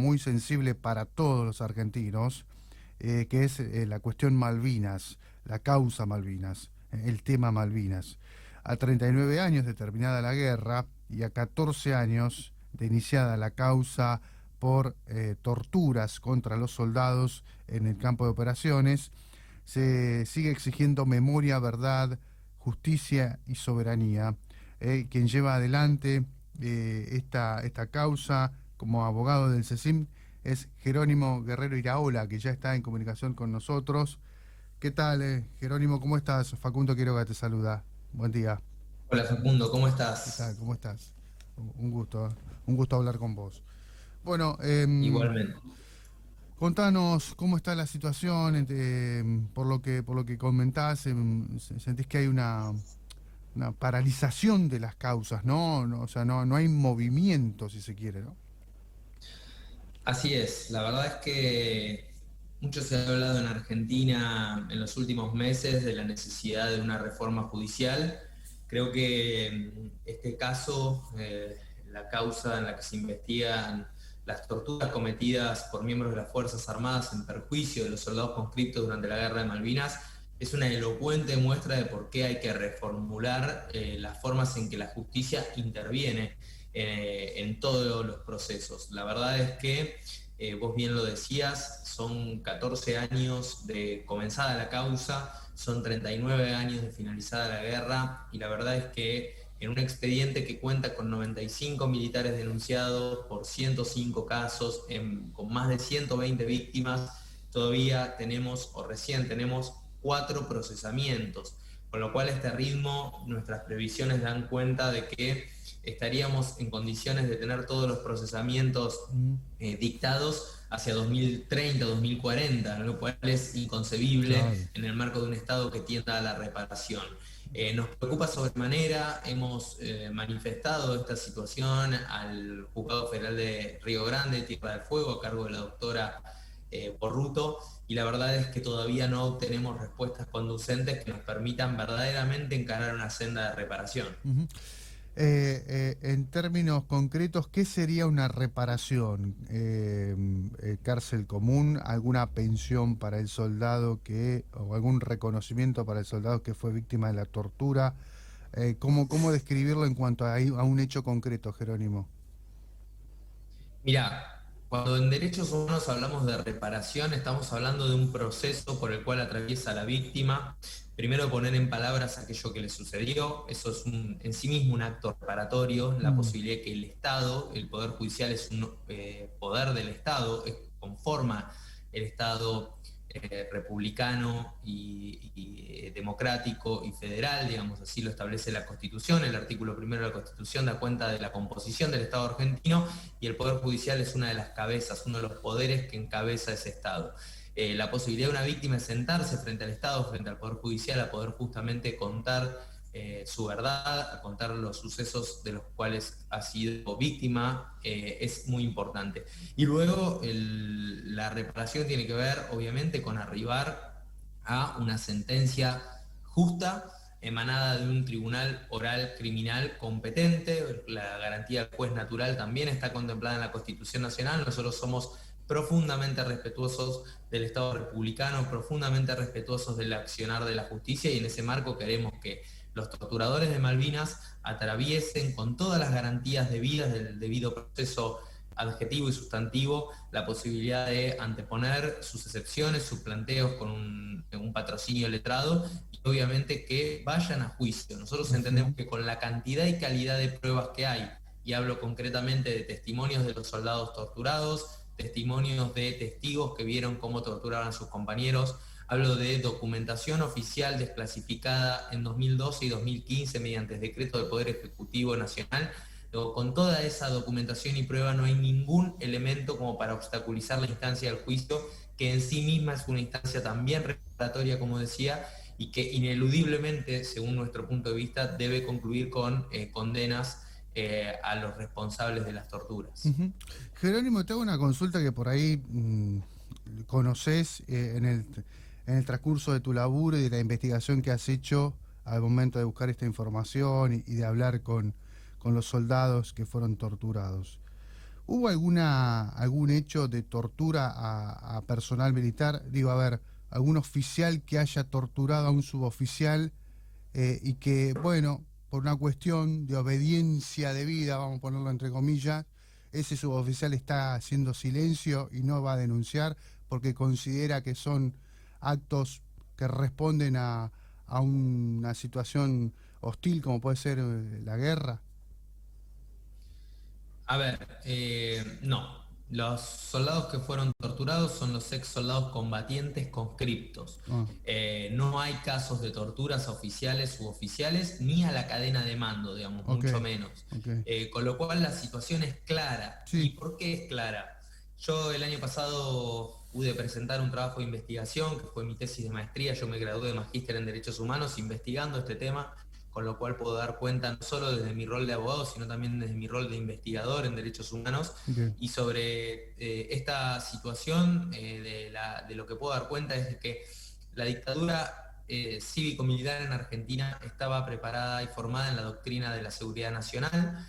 muy sensible para todos los argentinos, que es la cuestión Malvinas, la causa Malvinas, el tema Malvinas. A 39 años de terminada la guerra y a 14 años de iniciada la causa por torturas contra los soldados en el campo de operaciones, se sigue exigiendo memoria, verdad, justicia y soberanía. Quien lleva adelante esta causa como abogado del CECIM es Jerónimo Guerrero Iraola, que ya está en comunicación con nosotros. ¿Qué tal, Jerónimo? ¿Cómo estás? Facundo Quiroga te saluda. Buen día. Hola Facundo, ¿cómo ¿Qué tal? estás? ¿Cómo estás? Un gusto hablar con vos. Bueno, Igualmente. contanos cómo está la situación, por lo que comentás, sentís que hay una paralización de las causas, ¿no? O sea, no hay movimiento, si se quiere, ¿no? Así es, la verdad es que mucho se ha hablado en Argentina en los últimos meses de la necesidad de una reforma judicial. Creo que este caso, la causa en la que se investigan las torturas cometidas por miembros de las Fuerzas Armadas en perjuicio de los soldados conscriptos durante la Guerra de Malvinas, es una elocuente muestra de por qué hay que reformular las formas en que la justicia interviene en todos los procesos. La verdad es que, vos bien lo decías, son 14 años de comenzada la causa, son 39 años de finalizada la guerra, y la verdad es que en un expediente que cuenta con 95 militares denunciados por 105 casos, con más de 120 víctimas, todavía tenemos, o recién tenemos, 4 procesamientos, con lo cual este ritmo, nuestras previsiones dan cuenta de que estaríamos en condiciones de tener todos los procesamientos Mm, dictados hacia 2030, 2040, lo cual es inconcebible claro. en el marco de un Estado que tienda a la reparación. Nos preocupa sobremanera, hemos manifestado esta situación al Juzgado Federal de Río Grande, Tierra del Fuego, a cargo de la doctora Porruto, y la verdad es que todavía no obtenemos respuestas conducentes que nos permitan verdaderamente encarar una senda de reparación. Ujú. En términos concretos, ¿qué sería una reparación? ¿Cárcel común? ¿Alguna pensión para el soldado o algún reconocimiento para el soldado que fue víctima de la tortura? ¿Cómo describirlo en cuanto a un hecho concreto, Jerónimo? Mira, cuando en derechos humanos hablamos de reparación, estamos hablando de un proceso por el cual atraviesa la víctima. Primero poner en palabras aquello que le sucedió, eso es en sí mismo un acto reparatorio, la Mm, posibilidad de que el Estado, el Poder Judicial es un poder del Estado, conforma el Estado republicano y democrático y federal, digamos, así lo establece la Constitución. El artículo primero de la Constitución da cuenta de la composición del Estado argentino, y el Poder Judicial es una de las cabezas, uno de los poderes que encabeza ese Estado. La posibilidad de una víctima es sentarse frente al Estado, frente al Poder Judicial, a poder justamente contar su verdad, a contar los sucesos de los cuales ha sido víctima, es muy importante. Y luego la reparación tiene que ver, obviamente, con arribar a una sentencia justa, emanada de un tribunal oral criminal competente. La garantía del juez natural también está contemplada en la Constitución Nacional. Nosotros somos profundamente respetuosos del Estado republicano, profundamente respetuosos del accionar de la justicia, y en ese marco queremos que los torturadores de Malvinas atraviesen con todas las garantías debidas del debido proceso adjetivo y sustantivo la posibilidad de anteponer sus excepciones, sus planteos con un patrocinio letrado, y obviamente que vayan a juicio. Nosotros entendemos ujú. que con la cantidad y calidad de pruebas que hay, y hablo concretamente de testimonios de los soldados torturados, testimonios de testigos que vieron cómo torturaban a sus compañeros, hablo de documentación oficial desclasificada en 2012 y 2015 mediante decreto del Poder Ejecutivo Nacional. Con toda esa documentación y prueba no hay ningún elemento como para obstaculizar la instancia del juicio, que en sí misma es una instancia también reparatoria, como decía, y que ineludiblemente, según nuestro punto de vista, debe concluir con condenas a los responsables de las torturas. Ujú. Jerónimo, te hago una consulta que por ahí conoces en el transcurso de tu laburo y de la investigación que has hecho al momento de buscar esta información y de hablar con los soldados que fueron torturados. ¿Hubo algún hecho de tortura a personal militar? Digo, a ver, algún oficial que haya torturado a un suboficial y que, bueno, por una cuestión de obediencia debida, vamos a ponerlo entre comillas, ese suboficial está haciendo silencio y no va a denunciar porque considera que son actos que responden a una situación hostil como puede ser la guerra? A ver, no. Los soldados que fueron torturados son los ex soldados combatientes conscriptos. Ah, No hay casos de torturas a oficiales, suboficiales, ni a la cadena de mando, digamos, ok, mucho menos. ok. Con lo cual la situación es clara. ¿Y Sí, por qué es clara? Yo el año pasado pude presentar un trabajo de investigación, que fue mi tesis de maestría. Yo me gradué de magíster en Derechos Humanos investigando este tema, con lo cual puedo dar cuenta no solo desde mi rol de abogado, sino también desde mi rol de investigador en derechos humanos. bien. Y sobre esta situación, de lo que puedo dar cuenta es que la dictadura cívico-militar en Argentina estaba preparada y formada en la doctrina de la seguridad nacional,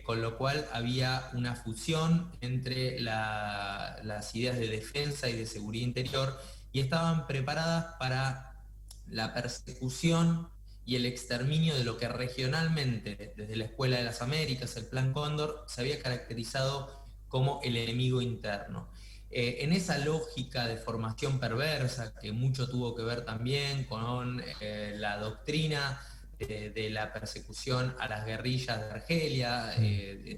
con lo cual había una fusión entre las ideas de defensa y de seguridad interior y estaban preparadas para la persecución y el exterminio de lo que regionalmente, desde la Escuela de las Américas, el Plan Cóndor, se había caracterizado como el enemigo interno. En esa lógica de formación perversa, que mucho tuvo que ver también con la doctrina de la persecución a las guerrillas de Argelia,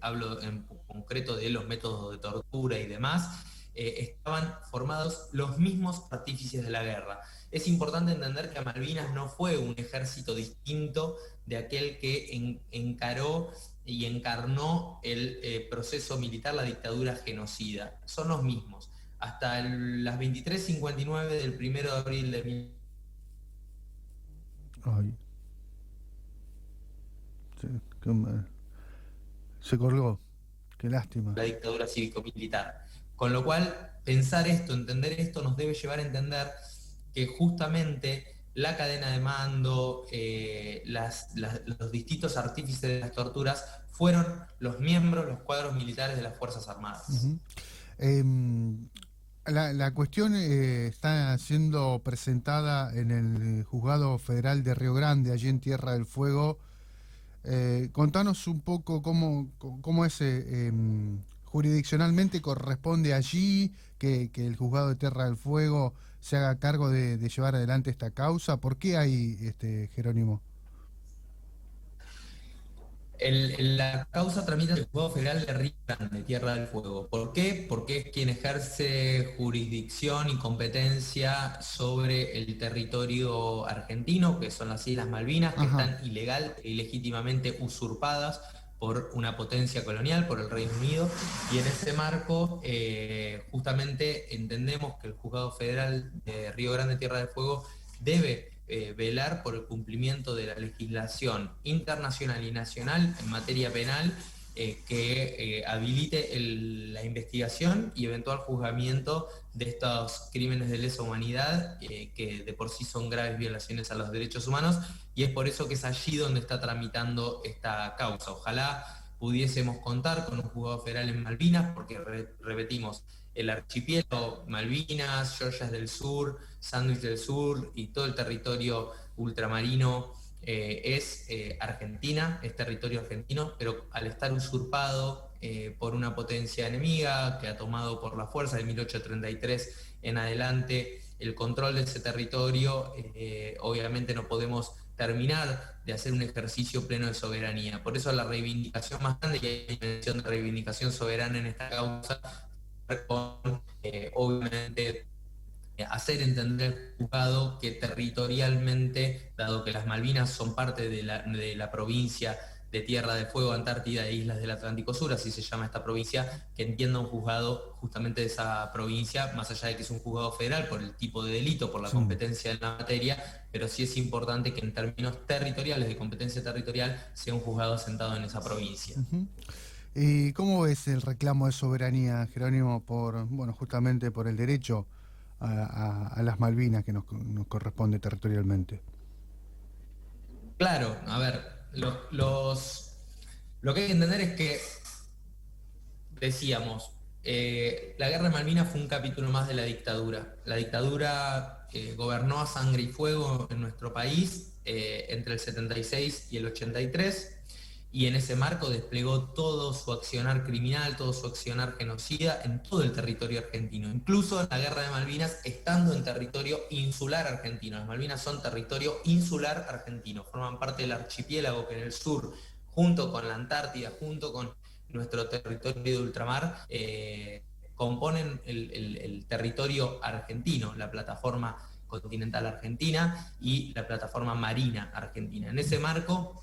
hablo en concreto de los métodos de tortura y demás, estaban formados los mismos artífices de la guerra. Es importante entender que a Malvinas no fue un ejército distinto de aquel que encaró y encarnó el proceso militar, la dictadura genocida. Son los mismos. Hasta las 23:59 del 1 de abril de Ay, se, se colgó. Qué lástima. la dictadura cívico-militar. Con lo cual, pensar esto, entender esto, nos debe llevar a entender que justamente la cadena de mando, los distintos artífices de las torturas, fueron los miembros, los cuadros militares de las Fuerzas Armadas. Ujú. Em, la cuestión está siendo presentada en el Juzgado Federal de Río Grande, allí en Tierra del Fuego. Contanos un poco cómo es jurisdiccionalmente corresponde allí que el Juzgado de Tierra del Fuego se haga cargo de llevar adelante esta causa. ¿Por qué hay, Jerónimo? La causa tramita el Juzgado Federal de Río Grande, Tierra del Fuego. ¿Por qué? Porque es quien ejerce jurisdicción y competencia sobre el territorio argentino, que son las Islas Malvinas, que Ajá. están ilegal e ilegítimamente usurpadas por una potencia colonial, por el Reino Unido. Y en ese marco, justamente entendemos que el Juzgado Federal de Río Grande, Tierra del Fuego, debe velar por el cumplimiento de la legislación internacional y nacional en materia penal que habilite la investigación y eventual juzgamiento de estos crímenes de lesa humanidad que de por sí son graves violaciones a los derechos humanos, y es por eso que es allí donde está tramitando esta causa. Ojalá pudiésemos contar con un juzgado federal en Malvinas, porque repetimos, el archipiélago Malvinas, Georgias del Sur, Sandwich del Sur y todo el territorio ultramarino es Argentina, es territorio argentino, pero al estar usurpado por una potencia enemiga que ha tomado por la fuerza de 1833 en adelante el control de ese territorio, obviamente no podemos terminar de hacer un ejercicio pleno de soberanía. Por eso la reivindicación más grande, y hay mención de reivindicación soberana en esta causa, con obviamente hacer entender al juzgado que territorialmente, dado que las Malvinas son parte de la provincia de Tierra del Fuego, Antártida e Islas del Atlántico Sur, así se llama esta provincia, que entienda un juzgado justamente de esa provincia, más allá de que es un juzgado federal por el tipo de delito, por la Sí. competencia en la materia, pero sí es importante que en términos territoriales, de competencia territorial, sea un juzgado asentado en esa provincia. Ujú. ¿Y cómo ves el reclamo de soberanía, Jerónimo, bueno, justamente por el derecho a las Malvinas que nos corresponde territorialmente? Claro, a ver, lo que hay que entender es que decíamos, la Guerra de Malvinas fue un capítulo más de la dictadura. La dictadura gobernó a sangre y fuego en nuestro país entre el 76 y el 83, y en ese marco desplegó todo su accionar criminal, todo su accionar genocida en todo el territorio argentino, incluso en la Guerra de Malvinas, estando en territorio insular argentino. Las Malvinas son territorio insular argentino, forman parte del archipiélago que en el sur, junto con la Antártida, junto con nuestro territorio de ultramar, componen el territorio argentino, la plataforma continental argentina y la plataforma marina argentina. En ese marco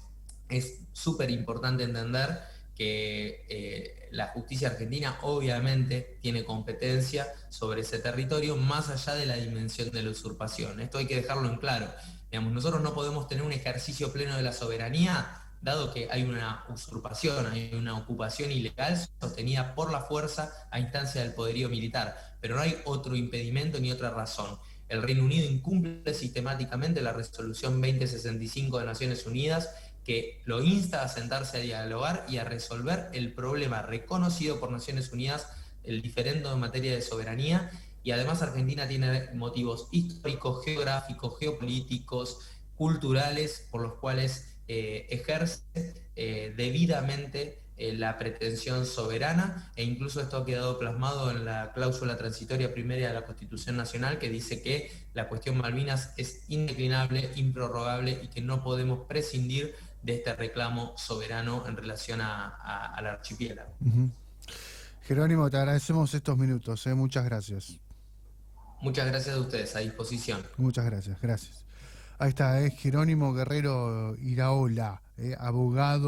es súper importante entender que la justicia argentina obviamente tiene competencia sobre ese territorio más allá de la dimensión de la usurpación. Esto hay que dejarlo en claro. Digamos, nosotros no podemos tener un ejercicio pleno de la soberanía dado que hay una usurpación, hay una ocupación ilegal sostenida por la fuerza a instancia del poderío militar, pero no hay otro impedimento ni otra razón. El Reino Unido incumple sistemáticamente la resolución 2065 de Naciones Unidas, que lo insta a sentarse a dialogar y a resolver el problema reconocido por Naciones Unidas, el diferendo en materia de soberanía, y además Argentina tiene motivos históricos, geográficos, geopolíticos, culturales, por los cuales ejerce debidamente la pretensión soberana, e incluso esto ha quedado plasmado en la cláusula transitoria primera de la Constitución Nacional, que dice que la cuestión Malvinas es indeclinable, improrrogable, y que no podemos prescindir de este reclamo soberano en relación al archipiélago. Jerónimo, te agradecemos estos minutos, muchas gracias. Muchas gracias a ustedes, a disposición. Muchas gracias, gracias. Ahí está, Jerónimo Guerrero Iraola, abogado.